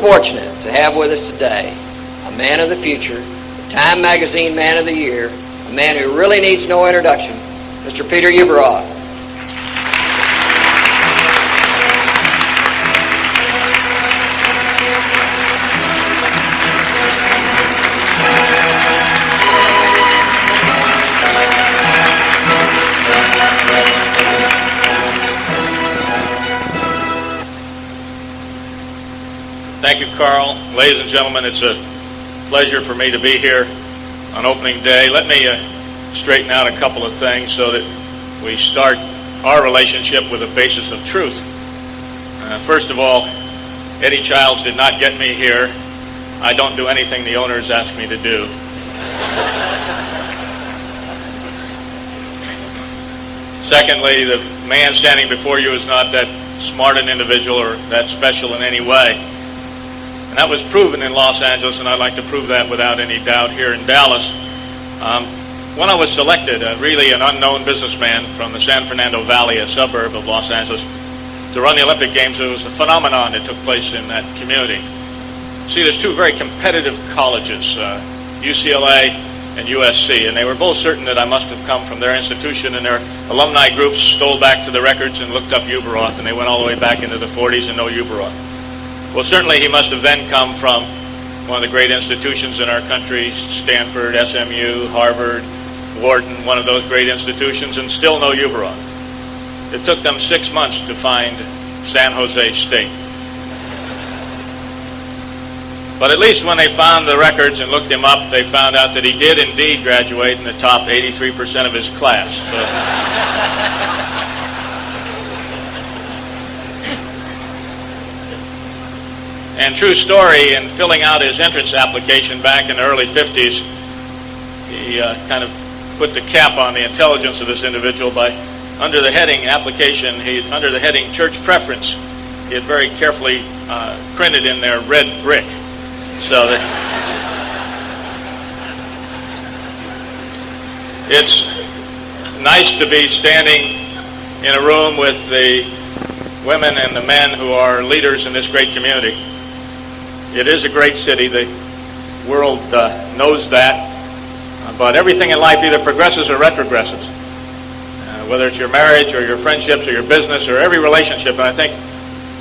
fortunate to have with us today a man of the future, Time Magazine Man of the Year, a man who really needs no introduction, Mr. Peter Ueberroth. Thank you, Carl. Ladies and gentlemen, it's a pleasure for me to be here on opening day. Let me straighten out a couple of things so that we start our relationship with a basis of truth. First of all, Eddie Childs did not get me here. I don't do anything the owners ask me to do. Secondly, the man standing before you is not that smart an individual or that special in any way. And that was proven in Los Angeles, and I'd like to prove that without any doubt here in Dallas. When I was selected, really an unknown businessman from the San Fernando Valley, a suburb of Los Angeles, to run the Olympic Games, it was a phenomenon that took place in that community. See, there's two very competitive colleges, UCLA and USC, and they were both certain that I must have come from their institution, and their alumni groups stole back to the records and looked up Ueberroth, and they went all the way back into the 40s and know Ueberroth. Well, certainly he must have then come from one of the great institutions in our country, Stanford, SMU, Harvard, Wharton, one of those great institutions, and still no Ueberroth. It took them 6 months to find San Jose State. But at least when they found the records and looked him up, they found out that he did indeed graduate in the top 83% of his class. And true story, in filling out his entrance application back in the early 50s, he kind of put the cap on the intelligence of this individual by, under the heading application, under the heading church preference, he had very carefully printed in there red brick. So that it's nice to be standing in a room with the women and the men who are leaders in this great community. It is a great city. The world knows that. But everything in life either progresses or retrogresses. Whether it's your marriage or your friendships or your business or every relationship. And I think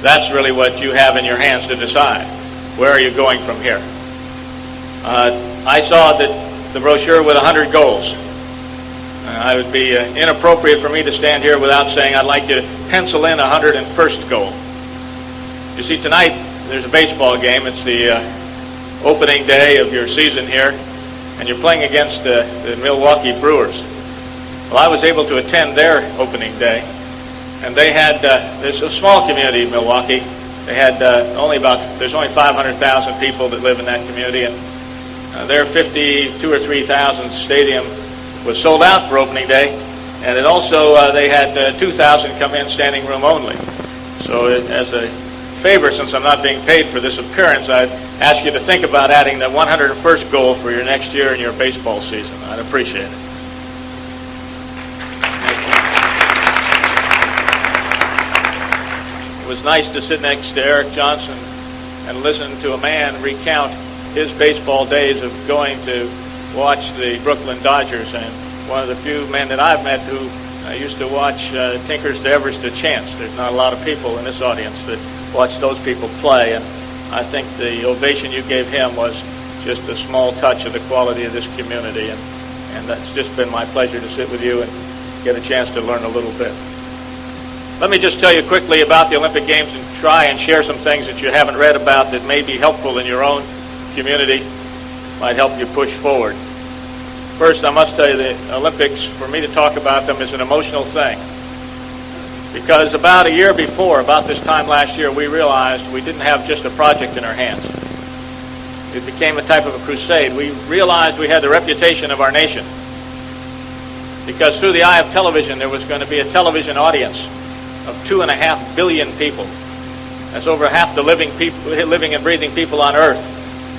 that's really what you have in your hands to decide. Where are you going from here? I saw that the brochure with 100 goals. It would be inappropriate for me to stand here without saying I'd like you to pencil in 101st goal. You see, tonight there's a baseball game. It's the opening day of your season here, and you're playing against the Milwaukee Brewers. Well, I was able to attend their opening day, and they had, there's a small community in Milwaukee. They had there's only 500,000 people that live in that community, and their 52 or 3,000 stadium was sold out for opening day, and it also, they had 2,000 come in standing room only. So as a favor, since I'm not being paid for this appearance, I'd ask you to think about adding the 101st goal for your next year in your baseball season. I'd appreciate it. It was nice to sit next to Eric Johnson and listen to a man recount his baseball days of going to watch the Brooklyn Dodgers, and one of the few men that I've met who used to watch Tinkers to Evers to Chance. There's not a lot of people in this audience that watch those people play, and I think the ovation you gave him was just a small touch of the quality of this community, and that's just been my pleasure to sit with you and get a chance to learn a little bit. Let me just tell you quickly about the Olympic Games and try and share some things that you haven't read about that may be helpful in your own community, might help you push forward. First, I must tell you the Olympics, for me to talk about them, is an emotional thing. Because about a year before, about this time last year, we realized we didn't have just a project in our hands. It became a type of a crusade. We realized we had the reputation of our nation. Because through the eye of television, there was going to be a television audience of 2.5 billion people. That's over half the living and breathing people on Earth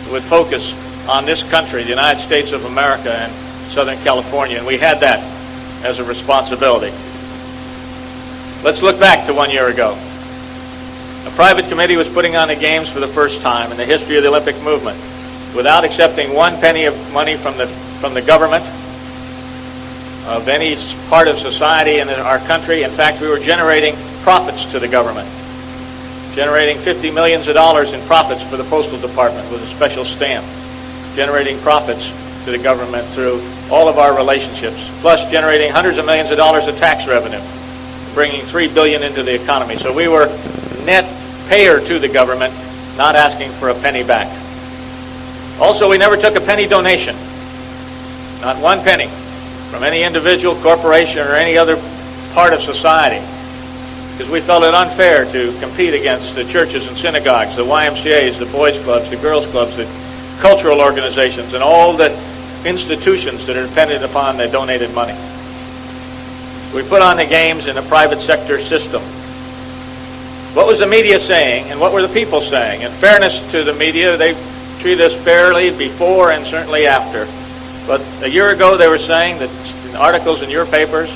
who would focus on this country, the United States of America and Southern California. And we had that as a responsibility. Let's look back to 1 year ago. A private committee was putting on the games for the first time in the history of the Olympic movement without accepting one penny of money from the government of any part of society in our country. In fact, we were generating profits to the government, generating $50 million in profits for the Postal Department with a special stamp, generating profits to the government through all of our relationships, plus generating hundreds of millions of dollars of tax revenue, bringing $3 billion into the economy. So we were net payer to the government, not asking for a penny back. Also, we never took a penny donation, not one penny, from any individual, corporation, or any other part of society, because we felt it unfair to compete against the churches and synagogues, the YMCAs, the boys' clubs, the girls' clubs, the cultural organizations, and all the institutions that are dependent upon the donated money. We put on the games in a private sector system. What was the media saying, and what were the people saying? In fairness to the media, they treated us fairly before and certainly after. But a year ago, they were saying that in articles in your papers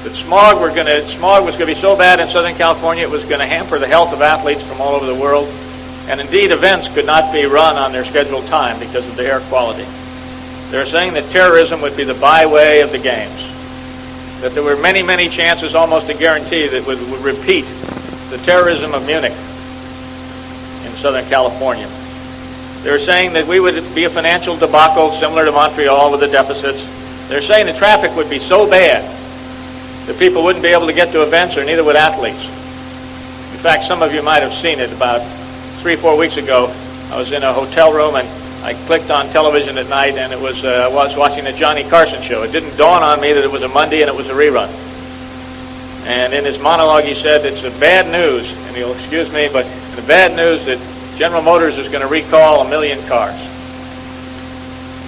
that smog was going to be so bad in Southern California it was going to hamper the health of athletes from all over the world, and indeed events could not be run on their scheduled time because of the air quality. They were saying that terrorism would be the byway of the games, that there were many, many chances, almost a guarantee, that would repeat the terrorism of Munich in Southern California. They were saying that we would be a financial debacle similar to Montreal with the deficits. They're saying the traffic would be so bad that people wouldn't be able to get to events, or neither would athletes. In fact, some of you might have seen it. About 3-4 weeks ago, I was in a hotel room and I clicked on television at night, and I was watching the Johnny Carson show. It didn't dawn on me that it was a Monday and it was a rerun. And in his monologue, he said, it's the bad news, and he'll excuse me, but the bad news that General Motors is going to recall 1 million cars.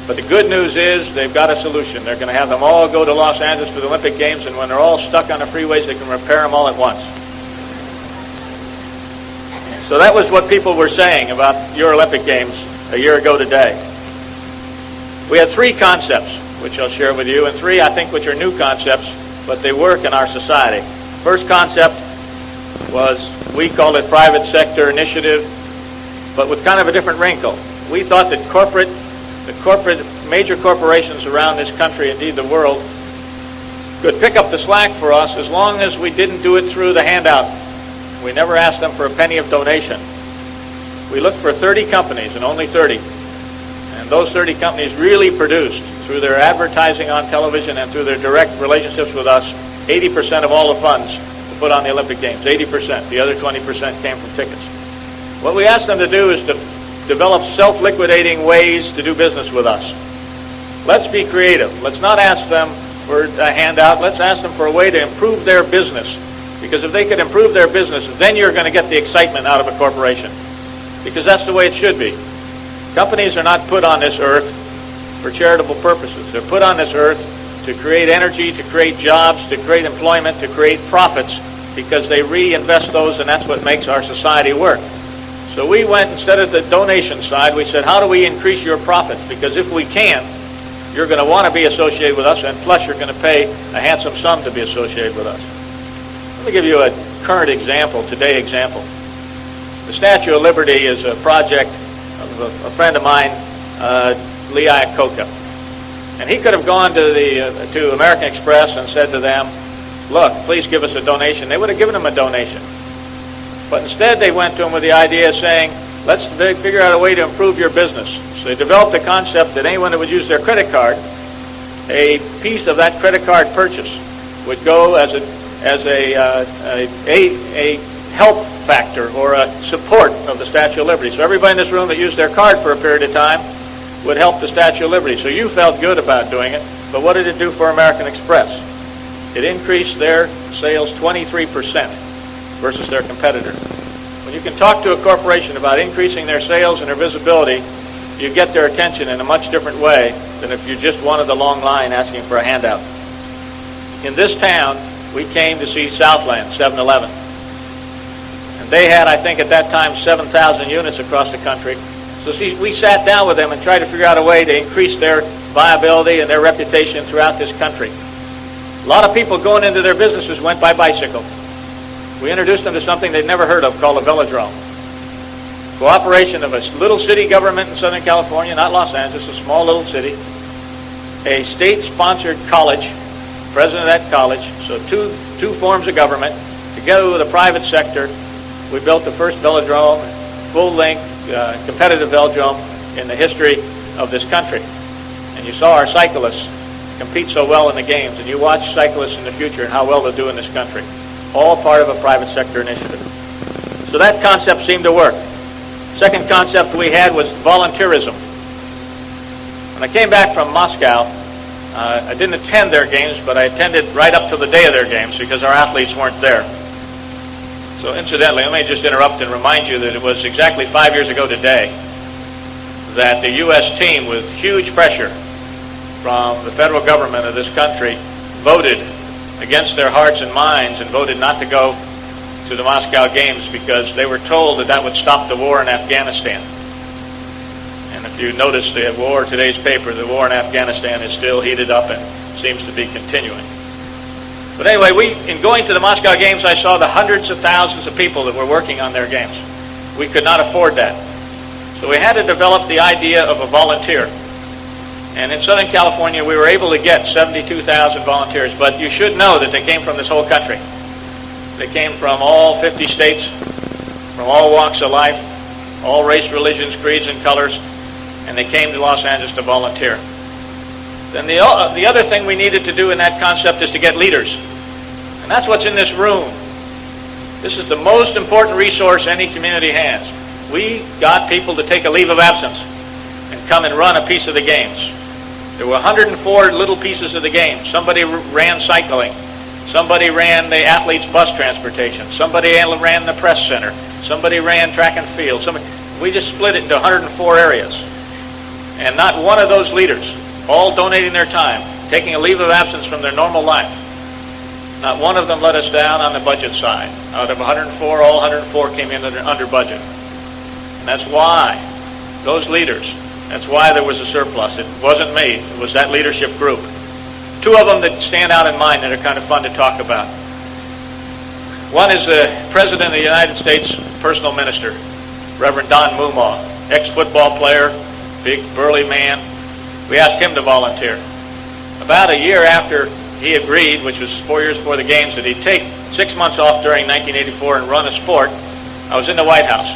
But the good news is they've got a solution. They're going to have them all go to Los Angeles for the Olympic Games, and when they're all stuck on the freeways, they can repair them all at once. So that was what people were saying about your Olympic Games a year ago today. We had 3 concepts, which I'll share with you, and 3, I think, which are new concepts, but they work in our society. First concept was, we called it private sector initiative, but with kind of a different wrinkle. We thought that major corporations around this country, indeed the world, could pick up the slack for us as long as we didn't do it through the handout. We never asked them for a penny of donation. We looked for 30 companies, and only 30. And those 30 companies really produced, through their advertising on television and through their direct relationships with us, 80% of all the funds to put on the Olympic Games, 80%. The other 20% came from tickets. What we asked them to do is to develop self-liquidating ways to do business with us. Let's be creative. Let's not ask them for a handout. Let's ask them for a way to improve their business. Because if they could improve their business, then you're going to get the excitement out of a corporation. Because that's the way it should be. Companies are not put on this earth for charitable purposes. They're put on this earth to create energy, to create jobs, to create employment, to create profits, because they reinvest those, and that's what makes our society work. So we went, instead of the donation side, we said, how do we increase your profits? Because if we can, you're going to want to be associated with us, and plus you're going to pay a handsome sum to be associated with us. Let me give you a current example, today example. The Statue of Liberty is a project of a friend of mine, Lee Iacocca. And he could have gone to American Express and said to them, look, please give us a donation. They would have given him a donation. But instead they went to him with the idea of saying, let's figure out a way to improve your business. So they developed a concept that anyone that would use their credit card, a piece of that credit card purchase would go as a help factor or a support of the Statue of Liberty. So everybody in this room that used their card for a period of time would help the Statue of Liberty. So you felt good about doing it, but what did it do for American Express? It increased their sales 23% versus their competitor. When you can talk to a corporation about increasing their sales and their visibility, you get their attention in a much different way than if you just wanted the long line asking for a handout. In this town, we came to see Southland, 7-Eleven. And they had, I think at that time, 7,000 units across the country. So we sat down with them and tried to figure out a way to increase their viability and their reputation throughout this country. A lot of people going into their businesses went by bicycle. we introduced them to something they'd never heard of called a velodrome. Cooperation of a little city government in Southern California, not Los Angeles, a small little city, a state-sponsored college, president of that college, so two forms of government, together with the private sector, we built the first velodrome, full-length, competitive velodrome in the history of this country. And you saw our cyclists compete so well in the games, and you watch cyclists in the future and how well they'll do in this country. All part of a private sector initiative. So that concept seemed to work. Second concept we had was volunteerism. When I came back from Moscow, I didn't attend their games, but I attended right up to the day of their games because our athletes weren't there. So incidentally, let me just interrupt and remind you that it was exactly 5 years ago today that the U.S. team, with huge pressure from the federal government of this country, voted against their hearts and minds and voted not to go to the Moscow Games because they were told that that would stop the war in Afghanistan. And if you notice the war, today's paper, the war in Afghanistan is still heated up and seems to be continuing. But anyway, in going to the Moscow Games, I saw the hundreds of thousands of people that were working on their games. We could not afford that. So we had to develop the idea of a volunteer. And in Southern California, we were able to get 72,000 volunteers. But you should know that they came from this whole country. They came from all 50 states, from all walks of life, all race, religions, creeds, and colors. And they came to Los Angeles to volunteer. Then the other thing we needed to do in that concept is to get leaders. And that's what's in this room. This is the most important resource any community has. We got people to take a leave of absence and come and run a piece of the games. There were 104 little pieces of the game. Somebody ran cycling. Somebody ran the athletes' bus transportation. Somebody ran the press center. Somebody ran track and field. We just split it into 104 areas. And not one of those leaders, all donating their time, taking a leave of absence from their normal life, not one of them let us down on the budget side. Out of 104, all 104 came in under budget. And that's why those leaders, that's why there was a surplus. It wasn't me. It was that leadership group. Two of them that stand out in mind that are kind of fun to talk about. One is the President of the United States Personal Minister, Reverend Don Mumaw, ex-football player, big burly man. We asked him to volunteer. About a year after he agreed, which was 4 years before the games, that he'd take 6 months off during 1984 and run a sport, I was in the White House.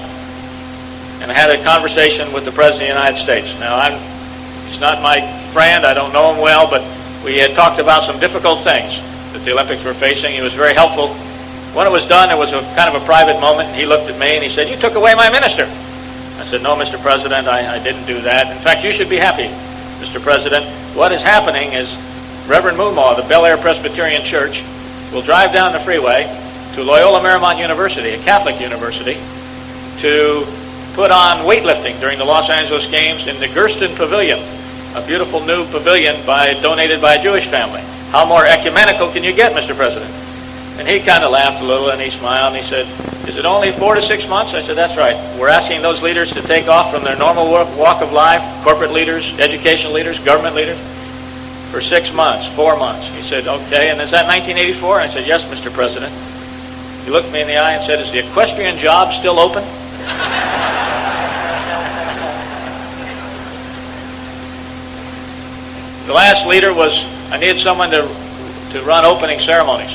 And I had a conversation with the President of the United States. Now, he's not my friend. I don't know him well, but we had talked about some difficult things that the Olympics were facing. He was very helpful. When it was done, it was a kind of a private moment. He looked at me and he said, "You took away my minister." I said, "No, Mr. President, I didn't do that. In fact, you should be happy, Mr. President. What is happening is Reverend Mumaw, the Bel Air Presbyterian Church, will drive down the freeway to Loyola Marymount University, a Catholic university, to put on weightlifting during the Los Angeles Games in the Gersten Pavilion, a beautiful new pavilion donated by a Jewish family. How more ecumenical can you get, Mr. President?" And he kind of laughed a little and he smiled and he said, "Is it only 4 to 6 months?" I said, "That's right. We're asking those leaders to take off from their normal walk of life, corporate leaders, educational leaders, government leaders, for 6 months, 4 months." He said, "Okay, and is that 1984? I said, "Yes, Mr. President." He looked me in the eye and said, "Is the equestrian job still open?" The last leader was, I needed someone to run opening ceremonies.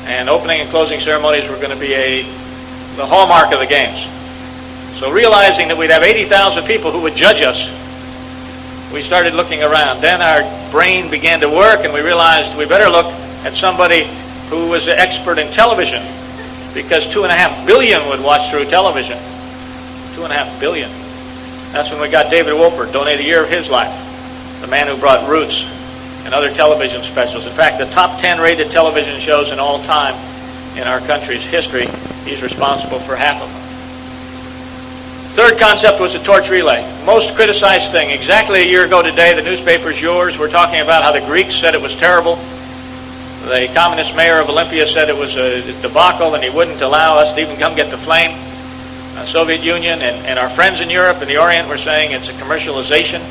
And opening and closing ceremonies were going to be the hallmark of the games. So realizing that we'd have 80,000 people who would judge us, we started looking around. Then our brain began to work and we realized we better look at somebody who was an expert in television, because 2.5 billion would watch through television. 2.5 billion. That's when we got David Wolpert, donated a year of his life, the man who brought Roots and other television specials. In fact, the top 10 rated television shows in all time in our country's history, he's responsible for half of them. Third concept was the torch relay. Most criticized thing. Exactly a year ago today, the newspapers, yours, were talking about how the Greeks said it was terrible. The communist mayor of Olympia said it was a debacle and he wouldn't allow us to even come get the flame. The Soviet Union and our friends in Europe and the Orient were saying it's a commercialization.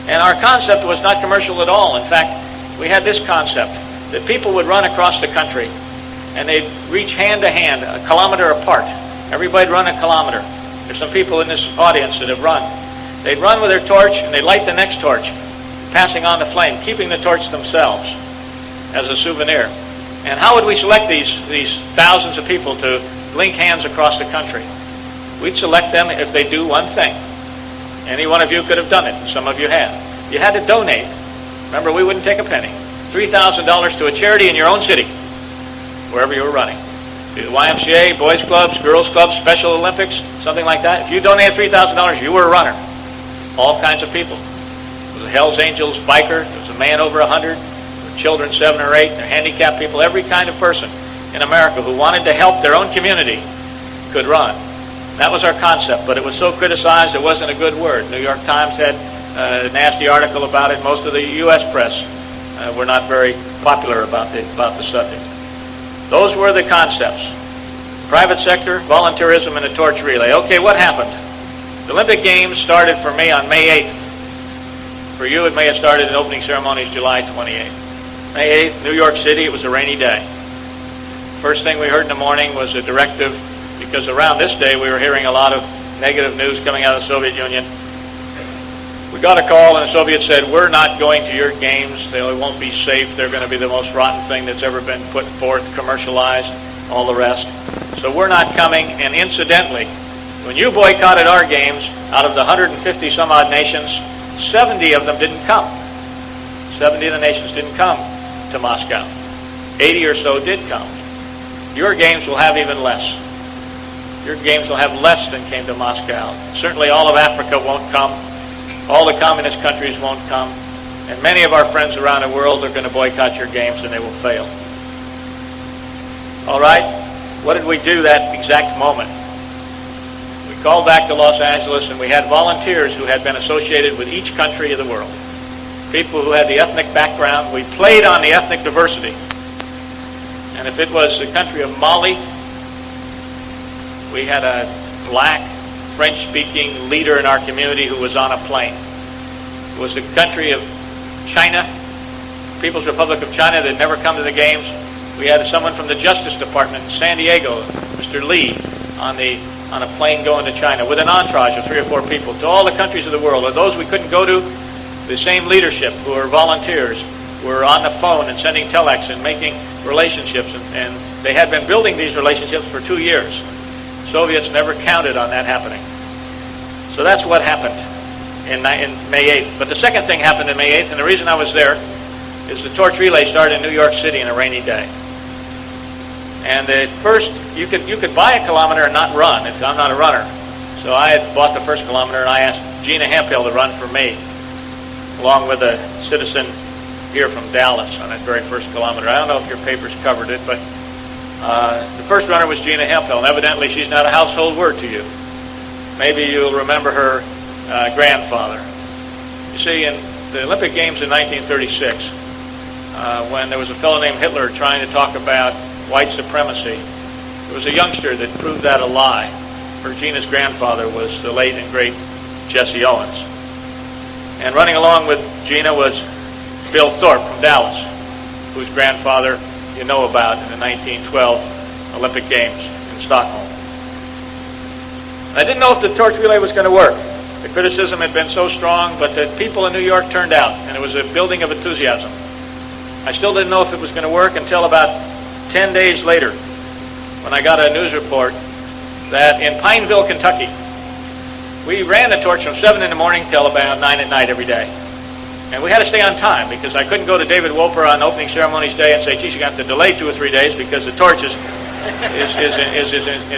And our concept was not commercial at all. In fact, we had this concept that people would run across the country and they'd reach hand to hand, a kilometer apart. Everybody'd run a kilometer. There's some people in this audience that have run. They'd run with their torch, and they'd light the next torch, passing on the flame, keeping the torch themselves as a souvenir. And how would we select these thousands of people to link hands across the country? We'd select them if they do one thing. Any one of you could have done it, and some of you have. You had to donate. Remember, we wouldn't take a penny. $3,000 to a charity in your own city, wherever you were running. The YMCA, boys clubs, girls clubs, Special Olympics, something like that. If you donated $3,000, you were a runner. All kinds of people. There was a Hells Angels biker. There was a man over 100. There were children 7 or 8. There were handicapped people. Every kind of person in America who wanted to help their own community could run. That was our concept, but it was so criticized it wasn't a good word. New York Times had a nasty article about it. Most of the U.S. press were not very popular about the subject. Those were the concepts. Private sector, volunteerism, and a torch relay. Okay, what happened? The Olympic Games started for me on May 8th. For you, it may have started in opening ceremonies July 28th. May 8th, New York City, it was a rainy day. First thing we heard in the morning was a directive, because around this day we were hearing a lot of negative news coming out of the Soviet Union. We got a call and the Soviets said, we're not going to your games. They won't be safe. They're going to be the most rotten thing that's ever been put forth, commercialized, all the rest. So we're not coming. And incidentally, when you boycotted our games, out of the 150 some odd nations, 70 of them didn't come. 70 of the nations didn't come to Moscow. 80 or so did come. Your games will have even less. Your games will have less than came to Moscow. Certainly all of Africa won't come. All the communist countries won't come. And many of our friends around the world are going to boycott your games, and they will fail. All right? What did we do that exact moment? We called back to Los Angeles, and we had volunteers who had been associated with each country of the world. People who had the ethnic background. We played on the ethnic diversity. And if it was the country of Mali, we had a black, French-speaking leader in our community who was on a plane. It was the country of China, People's Republic of China, that had never come to the games. We had someone from the Justice Department in San Diego, Mr. Lee, on a plane going to China with an entourage of 3 or 4 people to all the countries of the world. Or those we couldn't go to, the same leadership who are volunteers were on the phone and sending telex and making relationships. And they had been building these relationships for 2 years. Soviets never counted on that happening. So that's what happened in May 8th. But the second thing happened in May 8th, and the reason I was there is the torch relay started in New York City in a rainy day. And at first, you could buy a kilometer and not run. I'm not a runner. So I had bought the first kilometer, and I asked Gina Hemphill to run for me, along with a citizen here from Dallas on that very first kilometer. I don't know if your papers covered it, but the first runner was Gina Hemphill, and evidently she's not a household word to you. Maybe you'll remember her grandfather. You see, in the Olympic Games in 1936, when there was a fellow named Hitler trying to talk about white supremacy, there was a youngster that proved that a lie. Regina's grandfather was the late and great Jesse Owens. And running along with Gina was Bill Thorpe from Dallas, whose grandfather you know about in the 1912 Olympic Games in Stockholm. I didn't know if the torch relay was going to work. The criticism had been so strong, but the people in New York turned out, and it was a building of enthusiasm. I still didn't know if it was going to work until about 10 days later, when I got a news report that in Pineville, Kentucky, we ran the torch from 7 in the morning till about 9 at night every day. And we had to stay on time because I couldn't go to David Wolper on opening ceremonies day and say, geez, you're going to have to delay 2 or 3 days because the torch is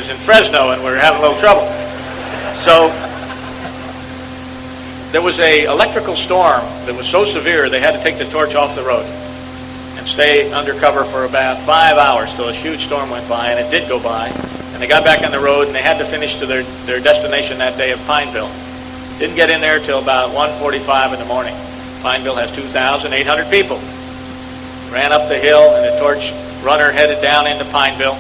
in Fresno and we're having a little trouble. So there was an electrical storm that was so severe they had to take the torch off the road and stay undercover for about 5 hours till a huge storm went by, and it did go by. And they got back on the road and they had to finish to their destination that day of Pineville. Didn't get in there till about 1:45 in the morning. Pineville has 2,800 people. Ran up the hill, and the torch runner headed down into Pineville.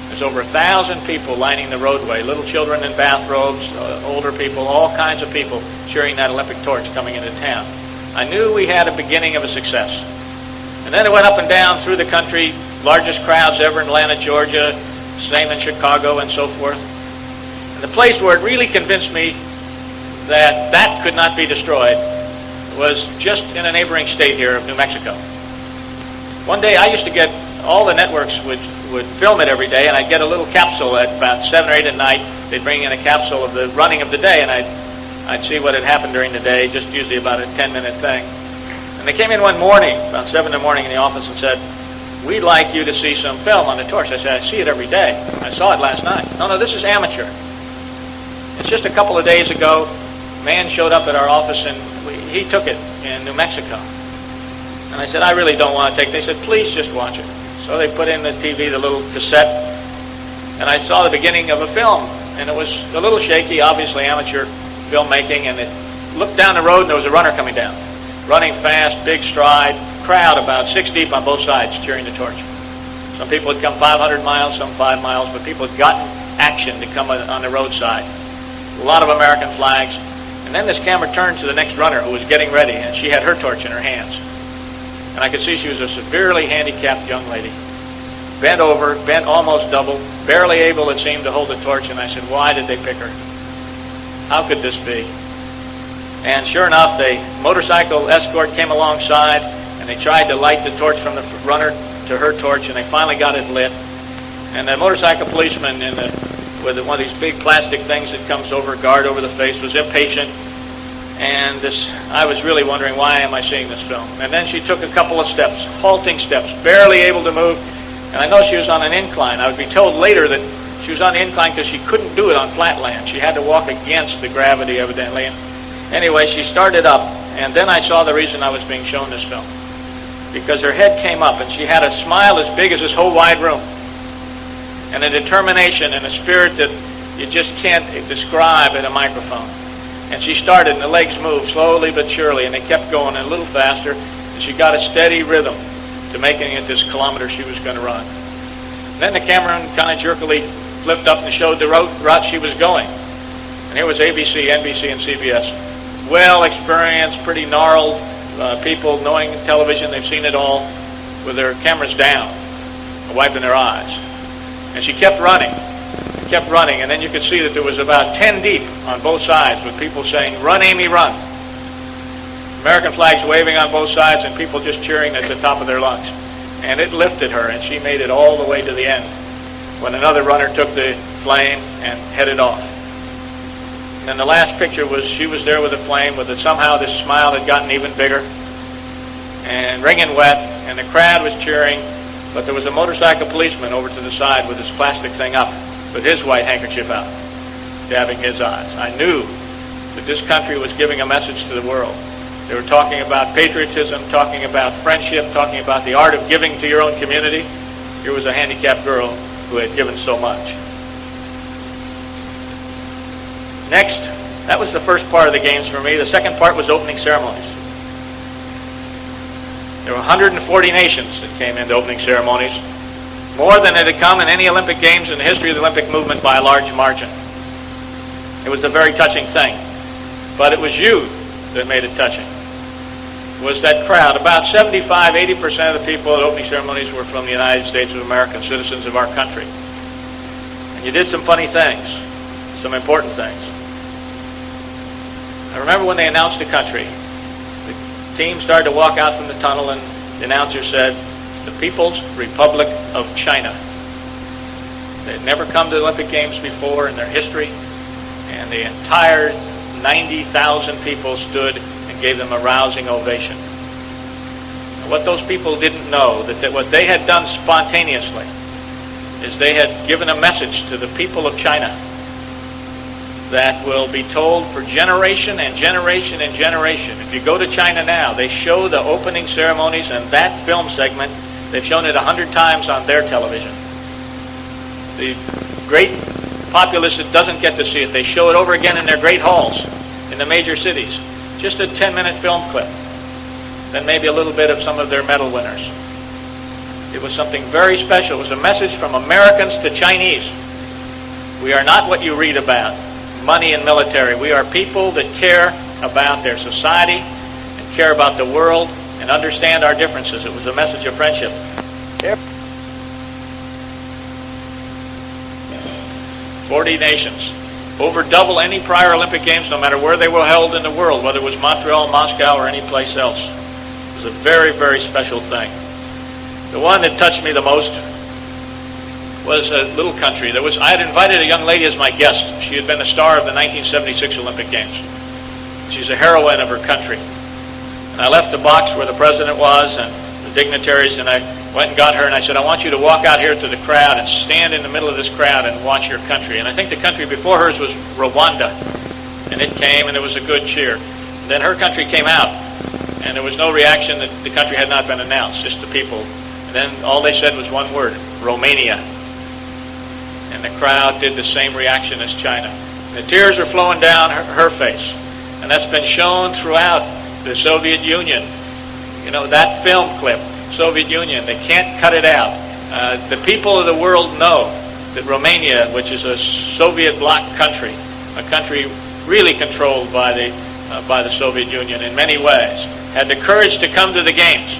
There's over 1,000 people lining the roadway, little children in bathrobes, older people, all kinds of people cheering that Olympic torch coming into town. I knew we had a beginning of a success. And then it went up and down through the country, largest crowds ever in Atlanta, Georgia, same in Chicago, and so forth. And the place where it really convinced me that that could not be destroyed was just in a neighboring state here of New Mexico. One day I used to get, all the networks would film it every day, and I'd get a little capsule at about 7 or 8 at night. They'd bring in a capsule of the running of the day, and I'd see what had happened during the day, just usually about a 10-minute thing. And they came in one morning, about 7 in the morning in the office, and said, "We'd like you to see some film on the torch." I said, "I see it every day. I saw it last night." "No, this is amateur. It's just a couple of days ago, a man showed up at our office, and he took it in New Mexico." And I said, "I really don't want to take it." They said, "Please just watch it." So they put in the TV, the little cassette, and I saw the beginning of a film. And it was a little shaky, obviously amateur filmmaking, and it looked down the road and there was a runner coming down, running fast, big stride, crowd about 6 deep on both sides cheering the torch. Some people had come 500 miles, some 5 miles, but people had gotten action to come on the roadside. A lot of American flags. And then this camera turned to the next runner who was getting ready, and she had her torch in her hands. And I could see she was a severely handicapped young lady. Bent over, bent almost double, barely able, it seemed, to hold the torch. And I said, "Why did they pick her? How could this be?" And sure enough, the motorcycle escort came alongside, and they tried to light the torch from the runner to her torch, and they finally got it lit. And the motorcycle policeman with one of these big plastic things that comes over, guard over the face, was impatient. And I was really wondering, why am I seeing this film? And then she took a couple of steps, halting steps, barely able to move. And I know she was on an incline. I would be told later that she was on the incline because she couldn't do it on flat land. She had to walk against the gravity, evidently. And anyway, she started up, and then I saw the reason I was being shown this film. Because her head came up, and she had a smile as big as this whole wide room, and a determination and a spirit that you just can't describe in a microphone. And she started, and the legs moved slowly but surely, and they kept going a little faster, and she got a steady rhythm to making it this kilometer she was going to run. And then the camera kind of jerkily flipped up and showed the route she was going. And here was ABC, NBC, and CBS. Well experienced, pretty gnarled people, knowing television, they've seen it all, with their cameras down, wiping their eyes. And she kept running, and then you could see that there was about 10 deep on both sides with people saying, "Run, Amy, run." American flags waving on both sides and people just cheering at the top of their lungs. And it lifted her, and she made it all the way to the end when another runner took the flame and headed off. And then the last picture was she was there with the flame, somehow this smile had gotten even bigger and wringing wet, and the crowd was cheering, but there was a motorcycle policeman over to the side with his plastic thing up, with his white handkerchief out, dabbing his eyes. I knew that this country was giving a message to the world. They were talking about patriotism, talking about friendship, talking about the art of giving to your own community. Here was a handicapped girl who had given so much. Next, that was the first part of the games for me. The second part was opening ceremonies. There were 140 nations that came into opening ceremonies, more than had come in any Olympic Games in the history of the Olympic movement by a large margin. It was a very touching thing, but it was you that made it touching. It was that crowd. About 75, 80% of the people at opening ceremonies were from the United States of America, citizens of our country. And you did some funny things, some important things. I remember when they announced the country, the team started to walk out from the tunnel, and the announcer said, "The People's Republic of China." They had never come to the Olympic Games before in their history, and the entire 90,000 people stood and gave them a rousing ovation. And what those people didn't know, that what they had done spontaneously, is they had given a message to the people of China that will be told for generation and generation and generation. If you go to China now, they show the opening ceremonies, and that film segment, they've shown it 100 times on their television. The great populace that doesn't get to see it, they show it over again in their great halls in the major cities. Just a 10-minute film clip. Then maybe a little bit of some of their medal winners. It was something very special. It was a message from Americans to Chinese. We are not what you read about, money and military. We are people that care about their society and care about the world and understand our differences. It was a message of friendship. 40 nations. Over double any prior Olympic Games, no matter where they were held in the world, whether it was Montreal, Moscow, or any place else. It was a very, very special thing. The one that touched me the most was a little country. I had invited a young lady as my guest. She had been a star of the 1976 Olympic Games. She's a heroine of her country. And I left the box where the president was and the dignitaries, and I went and got her, and I said, I want you to walk out here to the crowd and stand in the middle of this crowd and watch your country. And I think the country before hers was Rwanda. And it came, and it was a good cheer. And then her country came out, and there was no reaction. That the country had not been announced, just the people. And then all they said was one word, Romania. And the crowd did the same reaction as China. The tears are flowing down her face. And that's been shown throughout the Soviet Union. You know, that film clip, Soviet Union, they can't cut it out. The people of the world know that Romania, which is a Soviet bloc country, a country really controlled by the Soviet Union in many ways, had the courage to come to the games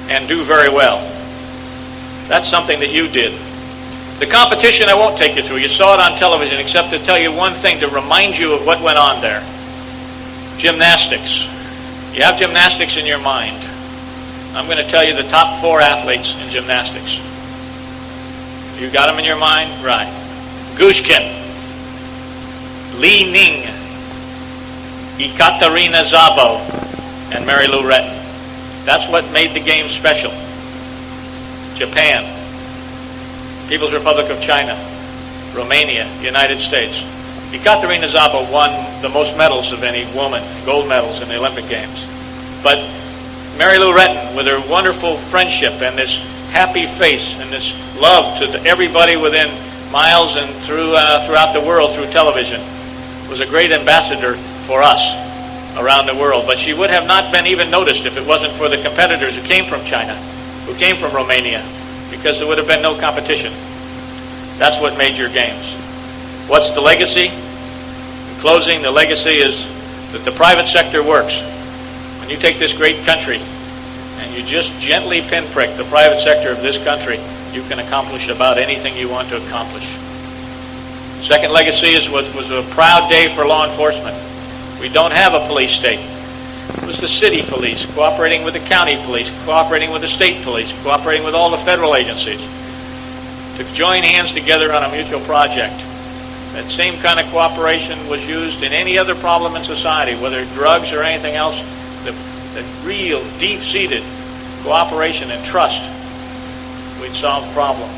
and do very well. That's something that you did. The competition I won't take you through. You saw it on television, except to tell you one thing to remind you of what went on there. Gymnastics. You have gymnastics in your mind. I'm going to tell you the top 4 athletes in gymnastics. You got them in your mind? Right. Gushkin, Li Ning, Ekaterina Szabo, and Mary Lou Retton. That's what made the game special. Japan, People's Republic of China, Romania, United States. Ekaterina Szabo won the most medals of any woman, gold medals in the Olympic Games. But Mary Lou Retton, with her wonderful friendship and this happy face and this love to everybody within miles and throughout the world through television, was a great ambassador for us around the world. But she would have not been even noticed if it wasn't for the competitors who came from China, who came from Romania, because there would have been no competition. That's what made your games. What's the legacy? In closing, the legacy is that the private sector works. When you take this great country and you just gently pinprick the private sector of this country, you can accomplish about anything you want to accomplish. Second legacy was a proud day for law enforcement. We don't have a police state. It was the city police cooperating with the county police, cooperating with the state police, cooperating with all the federal agencies to join hands together on a mutual project. That same kind of cooperation was used in any other problem in society, whether drugs or anything else. The real deep-seated cooperation and trust, we'd solve problems.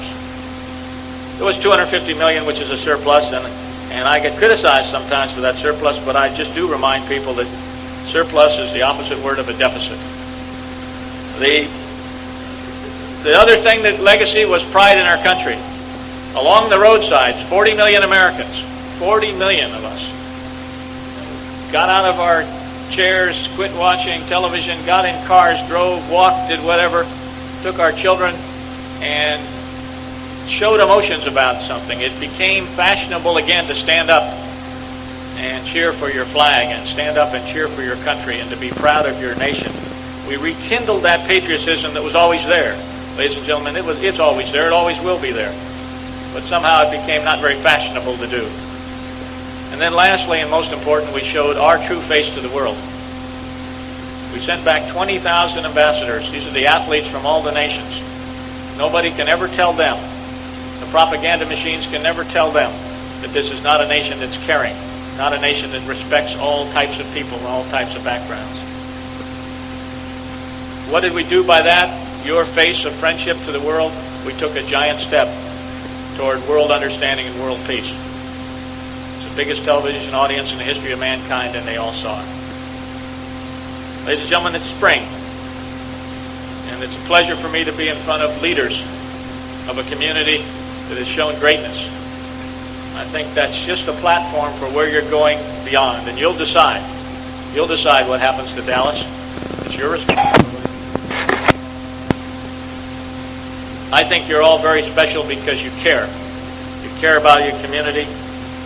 There was $250 million, which is a surplus, and I get criticized sometimes for that surplus, but I just do remind people that surplus is the opposite word of a deficit. The other thing that legacy was pride in our country. Along the roadsides, 40 million Americans, 40 million of us, got out of our chairs, quit watching television, got in cars, drove, walked, did whatever, took our children, and showed emotions about something. It became fashionable again to stand up and cheer for your flag and stand up and cheer for your country and to be proud of your nation. We rekindled that patriotism that was always there. Ladies and gentlemen, it's always there. It always will be there. But somehow it became not very fashionable to do. And then lastly, and most important, we showed our true face to the world. We sent back 20,000 ambassadors. These are the athletes from all the nations. Nobody can ever tell them, the propaganda machines can never tell them that this is not a nation that's caring, not a nation that respects all types of people and all types of backgrounds. What did we do by that? Your face of friendship to the world, we took a giant step toward world understanding and world peace. It's the biggest television audience in the history of mankind, and they all saw it. Ladies and gentlemen, it's spring, and it's a pleasure for me to be in front of leaders of a community that has shown greatness. I think that's just a platform for where you're going beyond, and you'll decide. You'll decide what happens to Dallas. It's your responsibility. I think you're all very special because you care. You care about your community.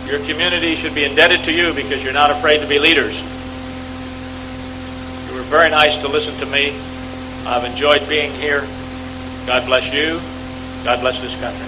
Your community should be indebted to you because you're not afraid to be leaders. You were very nice to listen to me. I've enjoyed being here. God bless you. God bless this country.